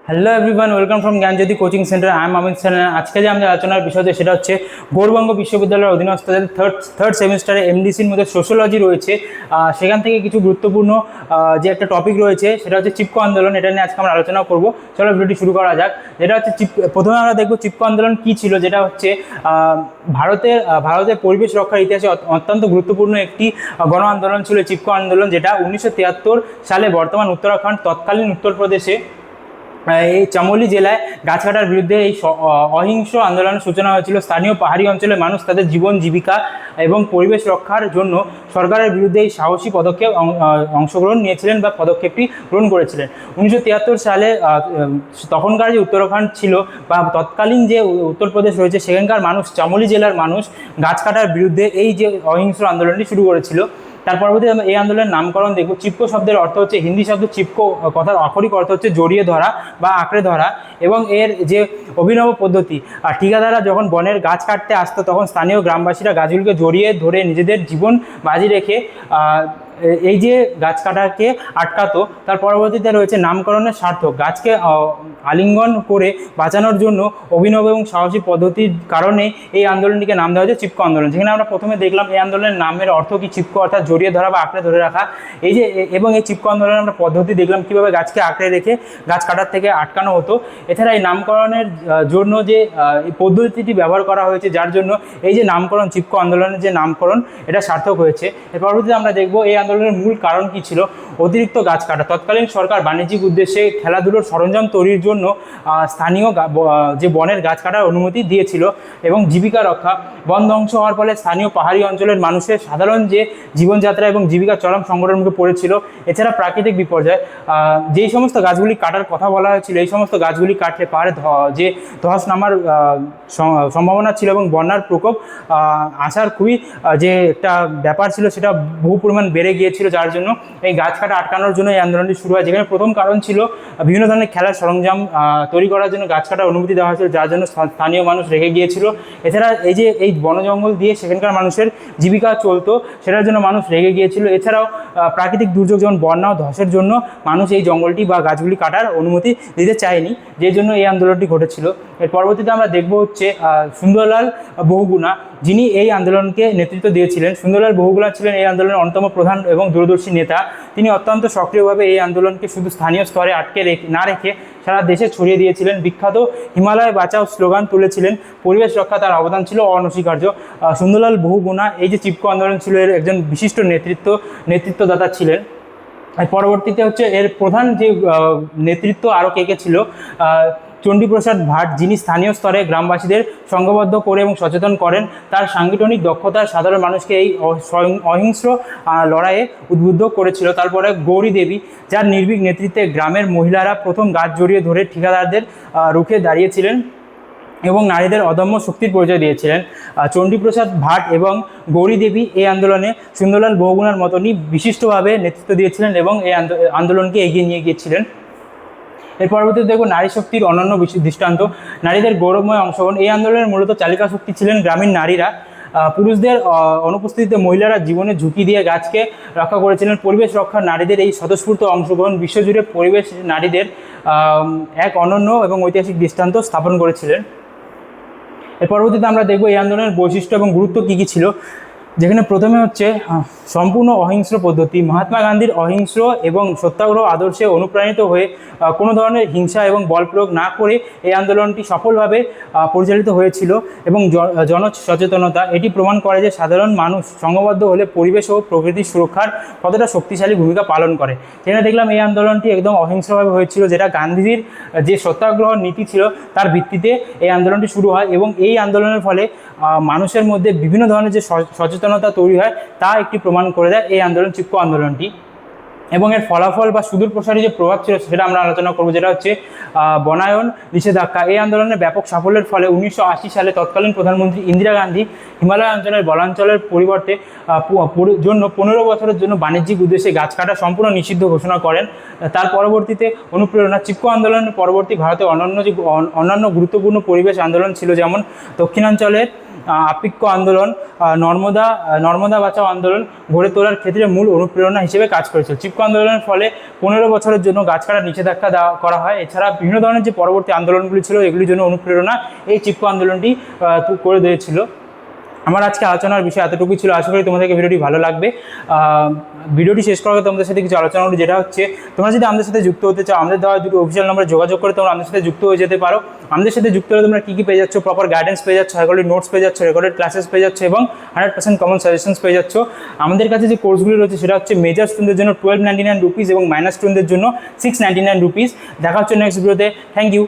Hello everyone, welcome from Gyanjyoti coaching centre. I am Amit Sen. আজকে যে আমাদের আলোচনার বিষয় সেটা হচ্ছে গৌড়বঙ্গ বিশ্ববিদ্যালয়ের অধীনস্থ থার্ড সেমিস্টারে এমডিসির মধ্যে সোশ্যোলজি রয়েছে। সেখান থেকে কিছু গুরুত্বপূর্ণ যে একটা টপিক রয়েছে সেটা হচ্ছে চিপকো আন্দোলন। এটা নিয়ে আজকে আমরা আলোচনা করবো। চলো ভিডিওটি শুরু করা যাক। যেটা হচ্ছে প্রথমে আমরা দেখবো চিপকো আন্দোলন কী ছিল। যেটা হচ্ছে ভারতের পরিবেশ রক্ষার ইতিহাসে অত্যন্ত গুরুত্বপূর্ণ একটি গণ আন্দোলন ছিল চিপকো আন্দোলন, যেটা 1973 সালে বর্তমান উত্তরাখণ্ড তৎকালীন উত্তরপ্রদেশে এই চামোলি জেলায় গাছ কাটার বিরুদ্ধে এই অহিংস আন্দোলনের সূচনা হয়েছিল। স্থানীয় পাহাড়ি অঞ্চলের মানুষ তাদের জীবন জীবিকা এবং পরিবেশ রক্ষার জন্য সরকারের বিরুদ্ধে এই সাহসী পদক্ষেপ অংশগ্রহণ নিয়েছিলেন বা পদক্ষেপটি গ্রহণ করেছিলেন। 1973 সালে তখনকার যে উত্তরাখণ্ড ছিল বা তৎকালীন যে উত্তরপ্রদেশ রয়েছে সেখানকার মানুষ, চামোলি জেলার মানুষ গাছ কাটার বিরুদ্ধে এই যে অহিংস আন্দোলনটি শুরু করেছিল। তার পরবর্তীতে আমরা এই আন্দোলনের নামকরণ দেখব। চিপকো শব্দের অর্থ হচ্ছে, হিন্দি শব্দ চিপকো কথার আক্ষরিক অর্থ হচ্ছে জড়িয়ে ধরা বা আঁকড়ে ধরা, এবং এর যে অভিনব পদ্ধতি, ঠিকাদাররা যখন বনের গাছ কাটতে আসতো তখন স্থানীয় গ্রামবাসীরা গাছগুলিকে জড়িয়ে ধরে নিজেদের জীবন বাজি রেখে এই যে গাছ কাটাকে আটকাতো। তার পরবর্তীতে রয়েছে নামকরণের সার্থক। গাছকে আলিঙ্গন করে বাঁচানোর জন্য অভিনব এবং সাহসী পদ্ধতির কারণে এই আন্দোলনটিকে নাম দেওয়া হয়েছে চিপকো আন্দোলন। যেখানে আমরা প্রথমে দেখলাম এই আন্দোলনের নামের অর্থ কি, চিপকো অর্থাৎ জড়িয়ে ধরা বা আঁকড়ে ধরে রাখা। এই যে এবং এই চিপকো আন্দোলনের আমরা পদ্ধতি দেখলাম কীভাবে গাছকে আঁকড়ে রেখে গাছ কাটার থেকে আটকানো হতো। এছাড়া এই নামকরণের জন্য যে এই পদ্ধতিটি ব্যবহার করা হয়েছে, যার জন্য এই যে নামকরণ চিপকো আন্দোলনের যে নামকরণ এটা সার্থক হয়েছে। এর পরবর্তীতে আমরা দেখব এই আন্দোলনের মূল কারণ কি ছিল। অতিরিক্ত গাছ কাটা। তৎকালীন সরকার বাণিজ্যিক উদ্দেশ্যে খেলাধুলোর সরঞ্জাম তৈরির জন্য স্থানীয় যে বনের গাছ কাটার অনুমতি দিয়েছিল, এবং জীবিকা রক্ষা। বন ধ্বংস হওয়ার ফলে স্থানীয় পাহাড়ি অঞ্চলের মানুষের সাধারণ যে জীবনযাত্রা এবং জীবিকা চরম সংকটের মুখে পড়েছিল। এছাড়া প্রাকৃতিক বিপর্যয়, যেই সমস্ত গাছগুলি কাটার কথা বলা হয়েছিল এই সমস্ত গাছগুলি কাটলে পাহাড়ে যে ধস নামার সম্ভাবনা ছিল এবং বন্যার প্রকোপ আসার খুবই যে একটা ব্যাপার ছিল সেটা বহু পরিমাণ বেড়ে গিয়েছিল, যার জন্য এই গাছ কাটা আটকানোর জন্য এই আন্দোলনটি শুরু হয়। যেখানে প্রথম কারণ ছিল বিভিন্ন ধরনের খেলার সরঞ্জাম তৈরি করার জন্য গাছ কাটার অনুমতি দেওয়া হয়েছিল, যার জন্য স্থানীয় মানুষ রেগে গিয়েছিল। এছাড়া এই যে এই বন জঙ্গল দিয়ে সেখানকার মানুষের জীবিকা চলতো, সেটার জন্য মানুষ রেগে গিয়েছিল। এছাড়াও প্রাকৃতিক দুর্যোগ যেমন বন্যা ও ধসের জন্য মানুষ এই জঙ্গলটি বা গাছগুলি কাটার অনুমতি দিতে চায়নি, যে জন্য এই আন্দোলনটি ঘটেছিল। এর পরবর্তীতে আমরা দেখব হচ্ছে সুন্দরলাল বহুগুণা, যিনি এই আন্দোলনকে নেতৃত্ব দিয়েছিলেন। সুন্দরলাল বহুগুণা ছিলেন এই আন্দোলনের অন্যতম প্রধান এবং দূরদর্শী নেতা। তিনি অত্যন্ত সক্রিয়ভাবে এই আন্দোলনকে শুধু স্থানীয় স্তরে আটকে না রেখে সারা দেশে ছড়িয়ে দিয়েছিলেন। বিখ্যাত হিমালয় বাঁচাও স্লোগান তুলেছিলেন। পরিবেশ রক্ষা তার অবদান ছিল অনস্বীকার্য। সুন্দরলাল বহুগুণা এই যে চিপকো আন্দোলন ছিল এর একজন বিশিষ্ট নেতৃত্বদাতা ছিলেন। পরবর্তীতে হচ্ছে এর প্রধান যে নেতৃত্ব আরও কে ছিল, চণ্ডীপ্রসাদ ভাট, যিনি স্থানীয় স্তরে গ্রামবাসীদের সংঘবদ্ধ করে এবং সচেতন করেন। তার সাংগঠনিক দক্ষতা সাধারণ মানুষকে এই অহিংস্র লড়াইয়ে উদ্বুদ্ধ করেছিল। তারপরে গৌরী দেবী, যার নির্ভীক নেতৃত্বে গ্রামের মহিলারা প্রথম গাছ জড়িয়ে ধরে ঠিকাদারদের রুখে দাঁড়িয়েছিলেন এবং নারীদের অদম্য শক্তির পরিচয় দিয়েছিলেন। চণ্ডীপ্রসাদ ভাট এবং গৌরী দেবী এই আন্দোলনে সুন্দরলাল বহুগুণার মতনই বিশিষ্টভাবে নেতৃত্ব দিয়েছিলেন এবং এই আন্দোলনকে এগিয়ে নিয়ে গিয়েছিলেন। এর পরবর্তীতে দেখব নারী শক্তির অনন্য দৃষ্টান্ত, নারীদের গৌরবময় অংশগ্রহণ। এই আন্দোলনের মূলত চালিকা শক্তি ছিলেন গ্রামীণ নারীরা। পুরুষদের অনুপস্থিতিতে মহিলারা জীবনের ঝুঁকি দিয়ে গাছকে রক্ষা করেছিলেন। পরিবেশ রক্ষার নারীদের এই স্বতঃস্ফূর্ত অংশগ্রহণ বিশ্বজুড়ে পরিবেশ নারীদের এক অনন্য এবং ঐতিহাসিক দৃষ্টান্ত স্থাপন করেছিলেন। এর পরবর্তীতে আমরা দেখব এই আন্দোলনের বৈশিষ্ট্য এবং গুরুত্ব কী কী ছিল। যেখানে প্রথমে হচ্ছে সম্পূর্ণ অহিংস্র পদ্ধতি। মহাত্মা গান্ধীর অহিংস্র এবং সত্যাগ্রহ আদর্শে অনুপ্রাণিত হয়ে কোনো ধরনের হিংসা এবং বল প্রয়োগ না করে এই আন্দোলনটি সফলভাবে পরিচালিত হয়েছিল। এবং জনসচেতনতা এটি প্রমাণ করে যে সাধারণ মানুষ সংঘবদ্ধ হলে পরিবেশ ও প্রকৃতির সুরক্ষার কতটা শক্তিশালী ভূমিকা পালন করে। যেখানে দেখলাম এই আন্দোলনটি একদম অহিংস্রভাবে হয়েছিল, যেটা গান্ধীজির যে সত্যাগ্রহ নীতি ছিল তার ভিত্তিতে এই আন্দোলনটি শুরু হয়, এবং এই আন্দোলনের ফলে মানুষের মধ্যে বিভিন্ন ধরনের যে সচেতনতা তৈরি হয় তা একটি প্রমাণ করে দেয় এই আন্দোলন, চিপকো আন্দোলনটি। এবং এর ফলাফল বা সুদূর প্রসারী যে প্রভাব ছিল সেটা আমরা আলোচনা করবো, যেটা হচ্ছে বনায়ন নিষেধাজ্ঞা। এই আন্দোলনের ব্যাপক সাফল্যের ফলে 1980 সালে তৎকালীন প্রধানমন্ত্রী ইন্দিরা গান্ধী হিমালয় অঞ্চলের বনাঞ্চলের পরিবর্তে জন্য 15 বছরের জন্য বাণিজ্যিক উদ্দেশ্যে গাছ কাটা সম্পূর্ণ নিষিদ্ধ ঘোষণা করেন। তার পরবর্তীতে অনুপ্রেরণা চিপকো আন্দোলনের পরবর্তী ভারতে অন্যান্য গুরুত্বপূর্ণ পরিবেশ আন্দোলন ছিল, যেমন দক্ষিণাঞ্চলের আপিক্য আন্দোলন, নর্মদা বাঁচাও আন্দোলন গড়ে তোলার ক্ষেত্রে মূল অনুপ্রেরণা হিসেবে কাজ করেছিল। চিপকো আন্দোলনের ফলে 15 বছরের জন্য গাছ কাটার নিষেধাজ্ঞা করা হয়। এছাড়া বিভিন্ন ধরনের যে পরবর্তী আন্দোলনগুলি ছিল এগুলির জন্য অনুপ্রেরণা এই চিপকো আন্দোলনটি করে দিয়েছিল। আমার আজকে আলোচনার বিষয় এতটুকুই ছিল। আশা করি তোমাদেরকে ভিডিওটি ভালো লাগবে। ভিডিওটি শেষ করার আগে তোমাদের সাথে কিছু আলোচনা করি, যেটা হচ্ছে তোমরা যদি আমাদের সাথে যুক্ত হতে চাও, আমাদের দেওয়া দুটো অফিসিয়াল নম্বরে যোগাযোগ করে তোমরা আমাদের সাথে যুক্ত হয়ে যেতে পারো। আমাদের সাথে যুক্ত হলে তোমরা কী কী পেয়ে যাচ্ছ, প্রপার গাইডেন্স পেয়ে যাচ্ছ, রেকর্ডেড নোটস পেয়ে যাচ্ছ, রেকর্ডেড ক্লাসেস পেয়ে যাচ্ছ এবং 100% কমন সাজেশনস পেয়ে যাচ্ছ। আমাদের কাছে যে কোর্সগুলি রয়েছে সেটা হচ্ছে মেজর স্টুডেন্টদের জন্য 1299 রুপিস এবং মাইনার স্টুডেন্টদের জন্য 699 রুপিস। দেখা হচ্ছে নেক্সট ভিডিওতে। Thank you.